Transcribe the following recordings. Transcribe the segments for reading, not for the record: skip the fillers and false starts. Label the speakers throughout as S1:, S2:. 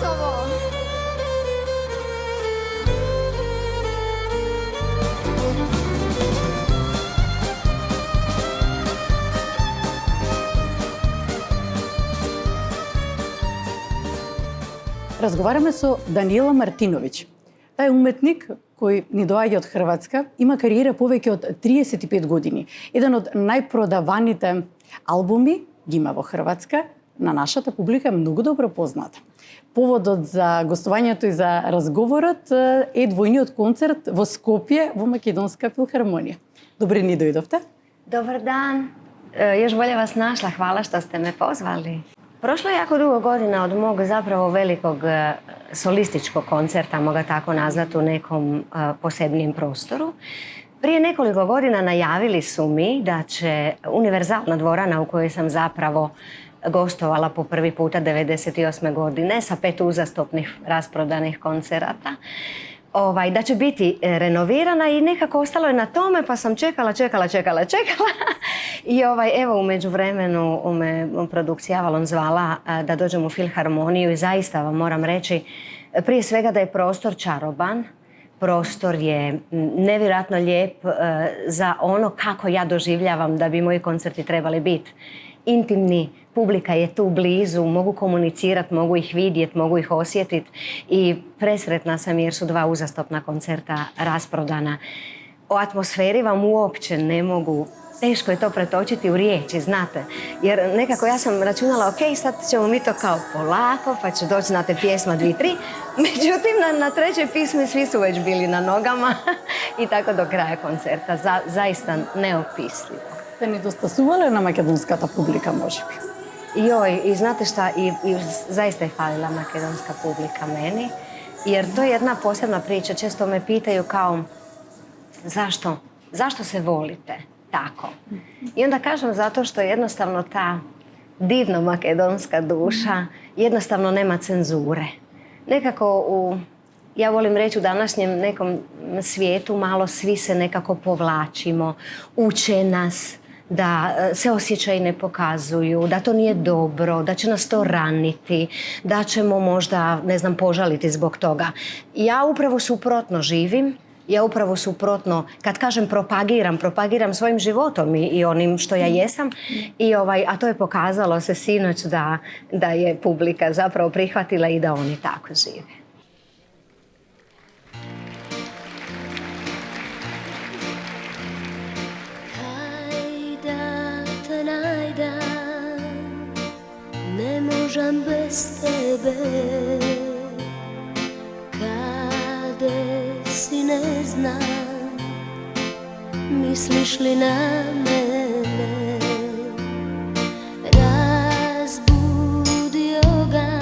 S1: gotovo.
S2: Разговараме со Даниела Мартиновиќ. Тај уметник кој ни доаѓа од Хрватска, има кариера повеќе од 35 години. Еден од најпродаваните албуми ги има во Хрватска, на нашата публика е многу добро познат. Поводот за гостувањето и за разговорот е двојниот концерт во Скопје во Македонска филхармонија. Добре ни дојдовте.
S3: Dobar dan, još bolje vas našla, hvala što ste me pozvali. Prošlo je jako dugo godina od mog zapravo velikog solističkog koncerta, mogu ga tako nazvati, u nekom posebnijem prostoru. Prije nekoliko godina najavili su mi da će univerzalna dvorana u kojoj sam zapravo gostovala po prvi puta 98. godine sa 5 uzastopnih rasprodanih koncerata, da će biti renovirana i nekako ostalo je na tome, pa sam čekala. I evo u međuvremenu me produkcija Avalon zvala da dođem u Filharmoniju i zaista vam moram reći prije svega da je prostor čaroban. Prostor je nevjerojatno lijep za ono kako ja doživljavam da bi moji koncerti trebali biti. Intimni, publika je tu blizu, mogu komunicirati, mogu ih vidjeti, mogu ih osjetiti i presretna sam jer su 2 uzastopna koncerta rasprodana. O atmosferi vam uopće ne mogu, teško je to pretočiti u riječi, znate. Jer nekako ja sam računala, ok, sad ćemo mi to kao polako, pa će doći na te pjesma 2, 3. Međutim, na trećoj pismi svi su već bili na nogama i tako do kraja koncerta. Zaista neopisljivo.
S2: Ste недостасувале на македонската публика, можеби?
S3: Joj, i znate šta, i zaista je falila makedonska publika meni, jer to je jedna posebna priča. Često me pitaju kao, zašto se volite tako? I onda kažem zato što jednostavno ta divna makedonska duša jednostavno nema cenzure. Nekako ja volim reći u današnjem nekom svijetu malo svi se nekako povlačimo, uče nas da se osjećaji ne pokazuju, da to nije dobro, da će nas to raniti, da ćemo možda, požaliti zbog toga. Ja upravo suprotno živim, ja upravo suprotno, kad kažem propagiram svojim životom i onim što ja jesam, a to je pokazalo se sinoć da je publika zapravo prihvatila i da oni tako žive.
S4: Ne možem bez tebe, kade si ne znam, misliš li na mene, razbudio ga,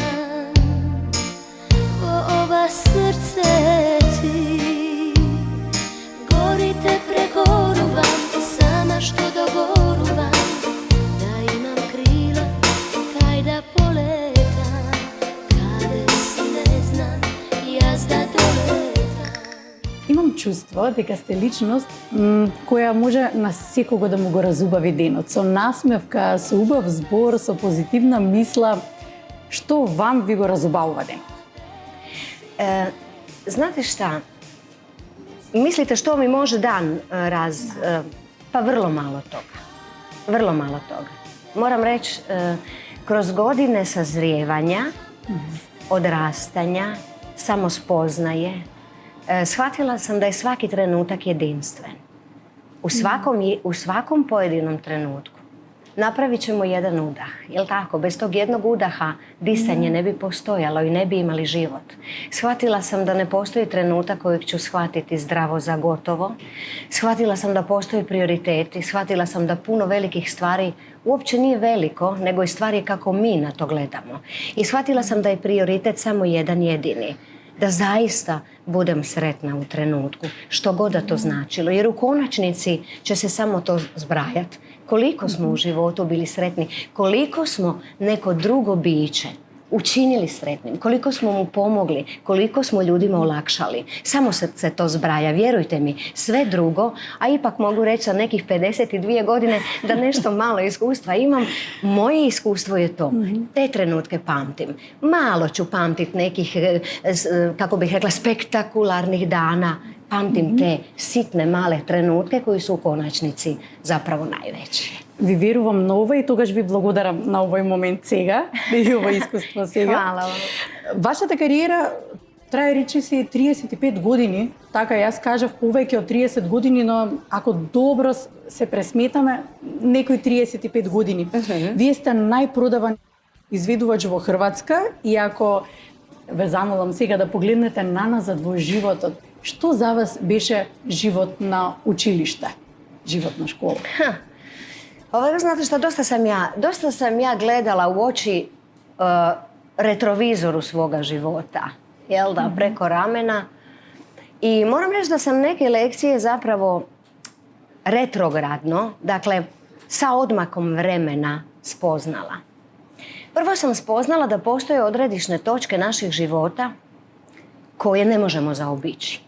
S4: ko ova srce ti, gorite pregoruvam, sama što dogoruvam.
S2: Имам чувство дека сте личност која може на секого да му го разубави денот. Со насмевка, со убав збор, со позитивна мисла. Што вам ви го разубавува денот?
S3: Znate šta? Mislite što mi može dan pa vrlo malo toga. Vrlo malo toga. Moram reći, kroz godine sazrijevanja, odrastanja, samospoznaje, shvatila sam da je svaki trenutak jedinstven. U svakom pojedinom trenutku napravit ćemo jedan udah. Jel tako? Bez tog jednog udaha disanje ne bi postojalo i ne bi imali život. Shvatila sam da ne postoji trenutak kojeg ću shvatiti zdravo za gotovo. Shvatila sam da postoje prioriteti. Shvatila sam da puno velikih stvari uopće nije veliko, nego je stvari kako mi na to gledamo. I shvatila sam da je prioritet samo jedan jedini. Da zaista budem sretna u trenutku, što god da to značilo. Jer u konačnici će se samo to zbrajati. Koliko smo u životu bili sretni, koliko smo neko drugo biće učinili sretnim, koliko smo mu pomogli, koliko smo ljudima olakšali. Samo se to zbraja, vjerujte mi, sve drugo, a ipak mogu reći sa nekih 52 godine da nešto malo iskustva imam. Moje iskustvo je to. Te trenutke pamtim. Malo ću pamtiti nekih, kako bih rekla, spektakularnih dana. Pamtim te sitne male trenutke koji su u konačnici zapravo najveći.
S2: Ви верувам на ова и тогаш ви благодарам на овој момент сега, и ова искуство сега.
S3: Hvala vam.
S2: Вашата кариера трае речиси 35 години, така јас кажав повеќе од 30 години, но ако добро се пресметаме, некои 35 години. Вие сте најпродаван изведувач во Хрватска и ако ве замолам сега да погледнете наназад во животот, што за вас беше живот на училиште, живот на школа?
S3: Znate što, dosta sam ja gledala u oči retrovizoru svoga života, jel da, preko ramena. I moram reći da sam neke lekcije zapravo retrogradno, dakle, sa odmakom vremena spoznala. Prvo sam spoznala da postoje odredišne točke naših života koje ne možemo zaobići.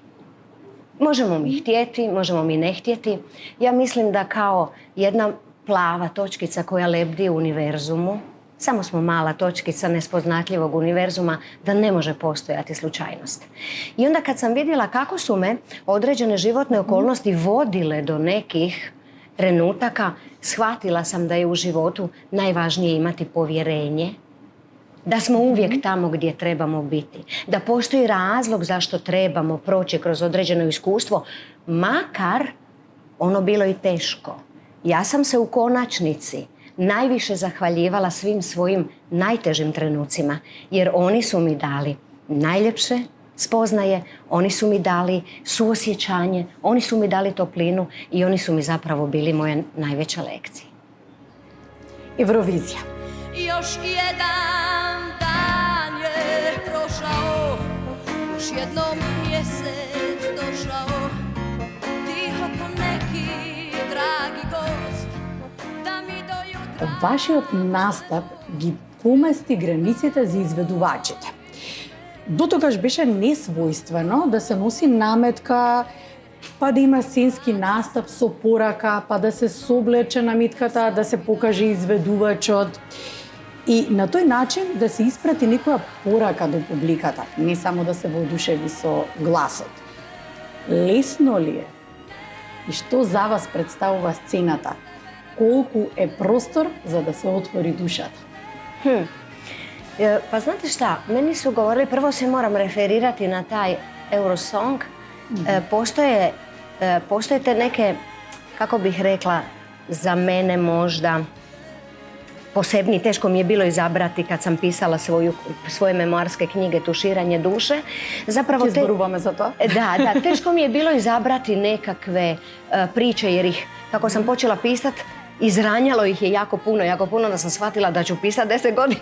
S3: Možemo mi htjeti, možemo mi ne htjeti. Ja mislim da kao jedna plava točkica koja lebdi u univerzumu, samo smo mala točkica nespoznatljivog univerzuma, da ne može postojati slučajnost. I onda kad sam vidjela kako su me određene životne okolnosti vodile do nekih trenutaka, shvatila sam da je u životu najvažnije imati povjerenje, da smo uvijek tamo gdje trebamo biti, da postoji razlog zašto trebamo proći kroz određeno iskustvo, makar ono bilo i teško. Ja sam se u konačnici najviše zahvaljivala svim svojim najtežim trenucima, jer oni su mi dali najljepše spoznaje, oni su mi dali suosjećanje, oni su mi dali toplinu i oni su mi zapravo bili moje najveća lekcija.
S2: Eurovizija.
S1: Još jedan dan je prošao, još jednom mjesec došao, tiho ko neki dragi gost, da mi do jutra...
S2: Вашиот настап ги помести границите за изведувачите. Дотогаш беше несвојствено да се носи наметка, па да има сценски настап со порака, па да се соблече наметката, да се покаже изведувачот. И на тој начин да се испрати некоја порака до публиката, не само да се воодушеви со гласот. Лесно ли е? И што за вас представува сцената? Колку е простор за да се отвори душата?
S3: Pa znate šta, meni su govorili, prvo se moram referirati na taj Eurosong. Postoje te neke, kako bih rekla, za mene možda posebni, teško mi je bilo izabrati kad sam pisala svoje memoarske knjige Tuširanje duše. Zapravo
S2: Zboruvame za to?
S3: Da, teško mi je bilo izabrati nekakve priče jer ih, kako sam počela pisati, izranjalo ih je jako puno da sam shvatila da ću pisati 10 godina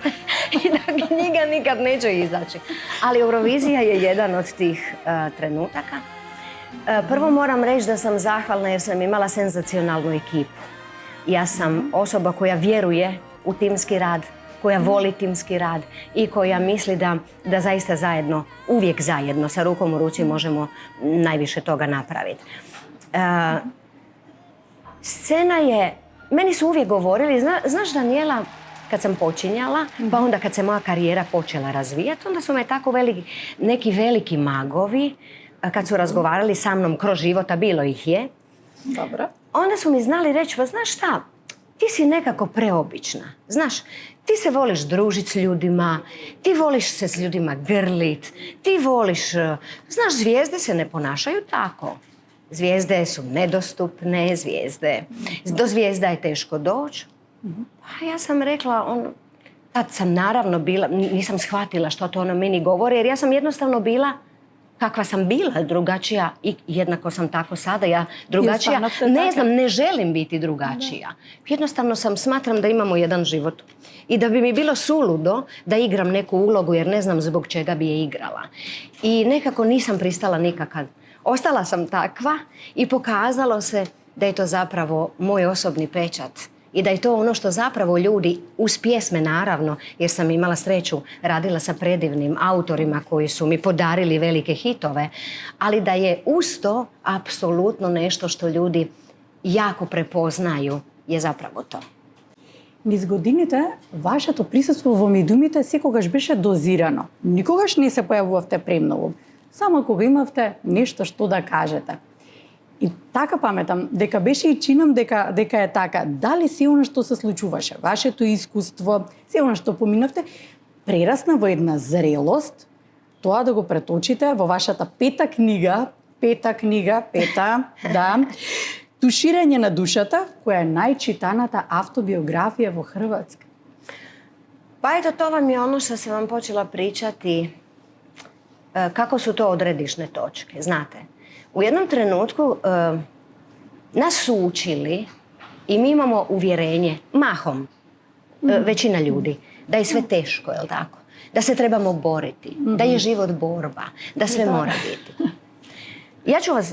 S3: i da knjiga nikad neće izaći. Ali Eurovizija je jedan od tih trenutaka. Prvo moram reći da sam zahvalna jer sam imala senzacionalnu ekipu. Ja sam osoba koja vjeruje u timski rad, koja voli timski rad i koja misli da zaista zajedno, uvijek zajedno, sa rukom u ruci možemo najviše toga napraviti. Scena je, meni su uvijek govorili, znaš Danijela, kad sam počinjala, pa onda kad se moja karijera počela razvijati, onda su me tako neki veliki magovi, kad su razgovarali sa mnom kroz života, bilo ih je,
S2: Dobro.
S3: onda su mi znali reći, pa znaš šta, ti si nekako preobična. Znaš, ti se voliš družiti s ljudima, ti voliš se s ljudima grlit, ti voliš... Znaš, zvijezde se ne ponašaju tako. Zvijezde su nedostupne, do zvijezda je teško doći. Pa ja sam rekla, tad sam naravno bila, nisam shvatila što to ono meni govori, jer ja sam jednostavno bila kakva sam bila, drugačija i jednako sam tako sada, ja drugačija, ne znam, ne želim biti drugačija. Jednostavno smatram da imamo jedan život i da bi mi bilo suludo da igram neku ulogu jer ne znam zbog čega bi je igrala. I nekako nisam pristala nikakad. Ostala sam takva i pokazalo se da je to zapravo moj osobni pečat I da je to ono što zapravo ljudi, uz pjesme naravno, jer sam imala sreću, radila sa predivnim autorima koji su mi podarili velike hitove, ali da je uz to apsolutno nešto što ljudi jako prepoznaju je zapravo to.
S2: Низ годините, вашето присуство во медиумите секогаш беше дозирано. Никогаш не се појавувавте премногу. Само кога имавте нешто што да кажете. И така паметам, дека беше и чинам дека е така. Дали се она што се случуваше, вашето искуство, се она што поминавте, прерасна во една зрелост, тоа да го преточите во вашата пета книга, да, Туширање на душата, која е најчитаната автобиографија во Хрватска.
S3: Pa eto, to vam je ono što sam vam počela pričati, kako su to odredišne točke. Znate, u jednom trenutku nas su učili i mi imamo uvjerenje, mahom, većina ljudi, da je sve teško, je li tako? Da se trebamo boriti, da je život borba, da sve mora biti.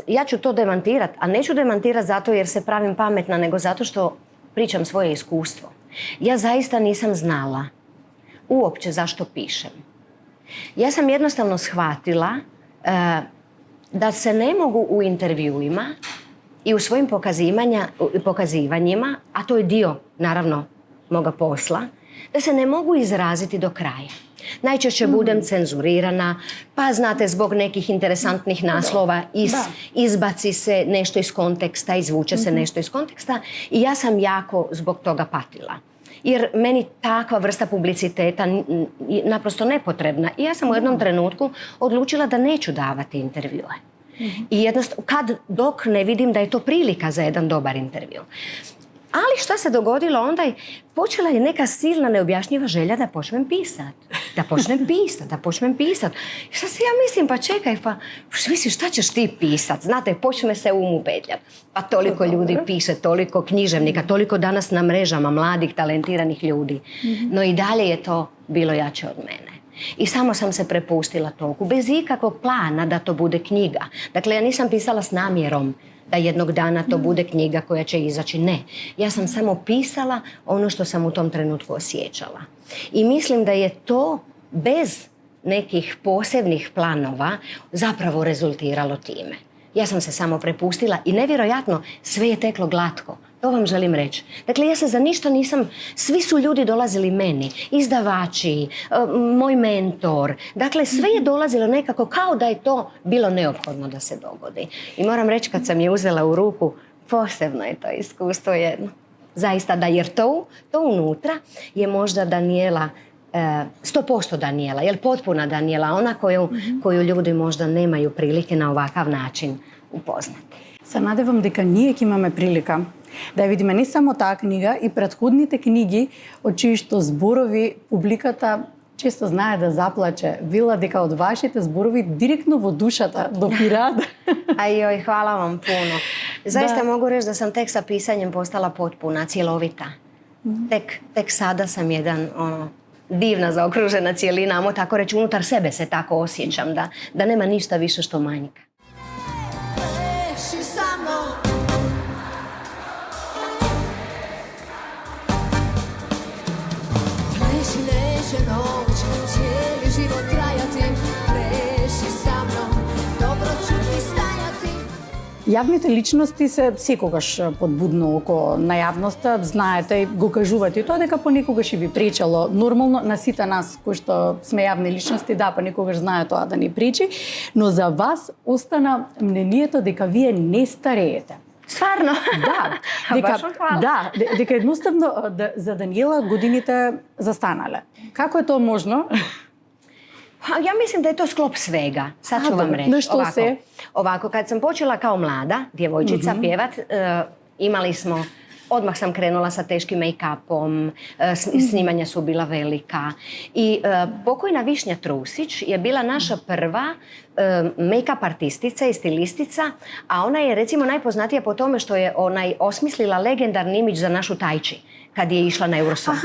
S3: Ja ću to demantirati, a neću demantirati zato jer se pravim pametna, nego zato što pričam svoje iskustvo. Ja zaista nisam znala uopće zašto pišem. Ja sam jednostavno shvatila da se ne mogu u intervjuima i u svojim pokazivanjima, a to je dio, naravno, moga posla, da se ne mogu izraziti do kraja. Najčešće budem cenzurirana, pa znate, zbog nekih interesantnih naslova izbaci se nešto iz konteksta, izvuče se nešto iz konteksta i ja sam jako zbog toga patila. Jer meni takva vrsta publiciteta naprosto nepotrebna. I ja sam u jednom trenutku odlučila da neću davati intervjue. I jednostavno, dok ne vidim da je to prilika za jedan dobar intervju. Ali šta se dogodilo onda? Počela je neka silna neobjašnjiva želja da počnem pisati. Da počnem pisati. I sad si ja mislim, pa čekaj, misliš, šta ćeš ti pisati? Znate, počne se petljati. Pa toliko ljudi piše, toliko književnika, toliko danas na mrežama mladih, talentiranih ljudi. No i dalje je to bilo jače od mene. I samo sam se prepustila toku, bez ikakvog plana da to bude knjiga. Dakle, ja nisam pisala s namjerom da jednog dana to bude knjiga koja će izaći. Ne. Ja sam samo pisala ono što sam u tom trenutku osjećala. I mislim da je to bez nekih posebnih planova zapravo rezultiralo time. Ja sam se samo prepustila i nevjerojatno sve je teklo glatko. To vam želim reći. Dakle, ja se za ništa nisam... Svi su ljudi dolazili meni. Izdavači, moj mentor. Dakle, sve je dolazilo nekako kao da je to bilo neophodno da se dogodi. I moram reći, kad sam je uzela u ruku, posebno je to iskustvo jedno. Zaista da, jer to unutra je možda Danijela, 100% Danijela, jer potpuna Danijela, ona koju ljudi možda nemaju prilike na ovakav način upoznati.
S2: Се надевам дека ние ќе имаме прилика да ја видиме не само таа книга и претходните книги, од чии што зборови публиката често знае да заплаче. Вила дека од вашите зборови директно во душата допираат.
S3: Ajoj, hvala vam puno. Zaista mogu reći da sam tek sa pisanjem postala potpuna, cjelovita. Tek sada sam jedan divna zaokružena cijelina, amo tako reći, unutar sebe se tako osjećam, da nema ništa više što manjka.
S2: Јавните личности се секогаш подбудно око најавноста, знаете и го кажувате и тоа дека понекогаш и ви пречело. Нормално на сите нас кои што сме јавни личности, да, понекогаш знае тоа да ни пречи, но за вас остана мнението дека вие не стареете.
S3: Stvarno?
S2: Да, дека едноставно за Даниела годините застанале. Како е тоа можно?
S3: Ja mislim da je to sklop svega. Sad ću vam reći. Ovako, kad sam počela kao mlada djevojčica pjevat, imali smo, odmah sam krenula sa teškim make-upom, snimanja su bila velika. I pokojna Višnja Trusić je bila naša prva make-up artistica i stilistica, a ona je recimo najpoznatija po tome što je osmislila legendarni imidž za našu Tajči kad je išla na Eurosong.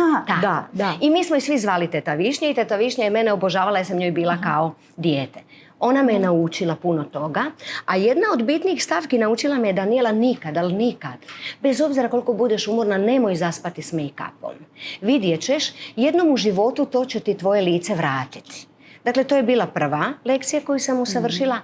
S2: Da.
S3: I mi smo je svi zvali Teta Višnja i Teta Višnja je mene obožavala jer sam njoj bila kao dijete. Ona me je naučila puno toga, a jedna od bitnijih stavki naučila me je Danijela nikad, ali nikad, bez obzira koliko budeš umorna, nemoj zaspati s make-upom. Vidjet ćeš, jednom u životu to će ti tvoje lice vratiti. Dakle, to je bila prva lekcija koju sam usavršila.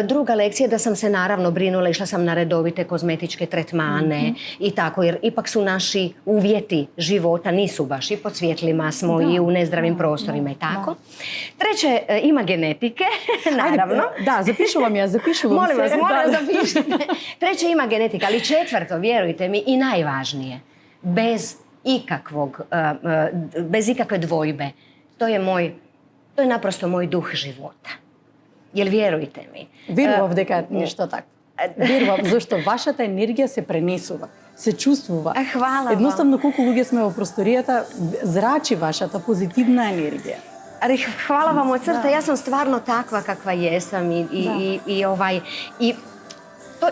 S3: Druga lekcija da sam se naravno brinula, išla sam na redovite kozmetičke tretmane i tako, jer ipak su naši uvjeti života, nisu baš i pod svjetlima smo i u nezdravim prostorima i tako. Treće, ima genetike, naravno.
S2: Ajde, da, zapišu vam ja.
S3: Molim vas, zapišite. Treće, ima genetika, ali četvrto, vjerujte mi, i najvažnije, bez ikakve dvojbe, to je naprosto moj duh života. Jer vjerujte mi.
S2: Вирував дека нешто така. Вирував, зашто вашата енергија се пренесува, се чувствува.
S3: Хвала вам.
S2: Едноставно, колку луѓе сме во просторијата, зрачи вашата позитивна енергија.
S3: Ali hvala vam od srca, ja sam stvarno takva kakva jesam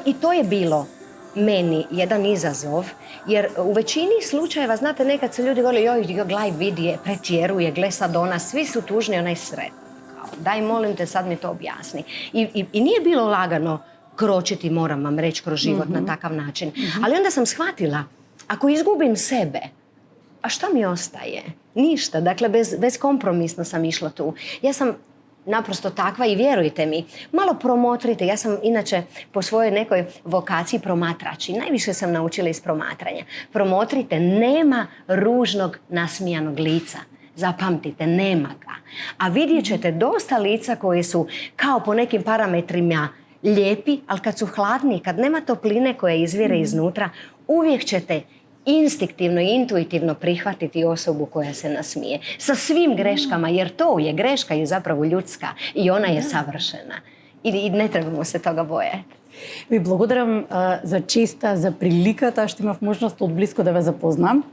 S3: i to je bilo meni jedan izazov, jer u većini slučajeva, znate, nekad se ljudi govore joj, glaj vidi, pretjeruje, gle sad ona, svi su tužni, ona je sretna. Daj, molim te, sad mi to objasni. I nije bilo lagano kročiti, moram vam reći, kroz život na takav način. Ali onda sam shvatila, ako izgubim sebe, a šta mi ostaje? Ništa. Dakle, bezkompromisno sam išla tu. Ja sam naprosto takva i vjerujte mi, malo promotrite. Ja sam inače po svojoj nekoj vokaciji promatrač i najviše sam naučila iz promatranja. Promotrite, nema ružnog nasmijanog lica. Zapamtite, nema ga. A vidjet ćete dosta lica koji su kao po nekim parametrima lijepi, ali kad su hladni, kad nema topline koja izvire iznutra, uvijek ćete instinktivno i intuitivno prihvatiti osobu koja se nasmije. Sa svim greškama, jer greška je zapravo ljudska i ona je savršena. I ne trebamo se toga bojati.
S2: Ви благодарам за честа, за приликата, што имав можност од близко да ве запознам.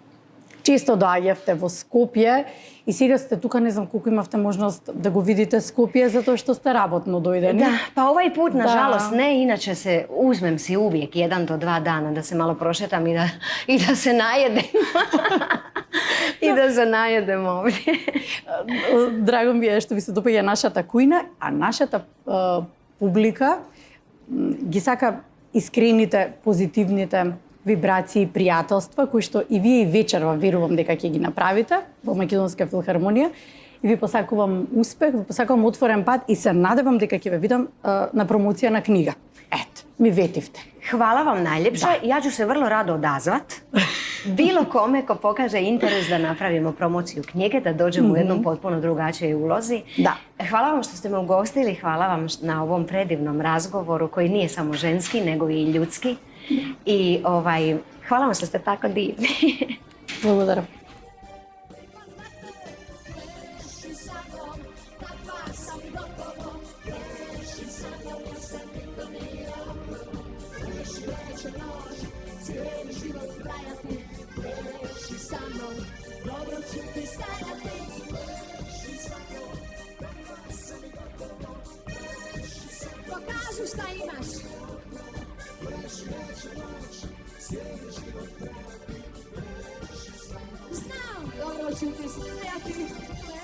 S2: Често доаѓавте во Скопје и сега сте тука, не знам колку имавте можност да го видите Скопје, затоа што сте работно дојдени.
S3: Da, pa ovaj put, nažalost, ne, inače uzmem si uvijek 1 do 2 dana da se malo prošetam i da se najedem. I da se najedem ovdje.
S2: Драго ми е што ви се допаѓа нашата кујна, а нашата публика ги сака искрените, позитивните вибрации, пријателства, кои што и вие и вечерва верувам дека ќе ги направите во Македонска филхармонија. И ви посакувам успех, ви посакувам отворен пат и се надевам дека ќе ве видам на промоција на книга. Ето, ми ветивте.
S3: Hvala vam najljepša. Ja ću se vrlo rado odazvat. Bilo kome ko pokaže interes da napravimo promociju knjige, da dođemo u jednom potpuno drugačijoj ulozi.
S2: Da.
S3: Hvala vam što ste me ugostili, hvala vam na ovom predivnom razgovoru koji nije samo ženski, nego i ljudski. I hvala vam što ste tako divni.
S2: Благодарам.
S1: Pokaži šta imaš. Znam, dobro ću ti stajati.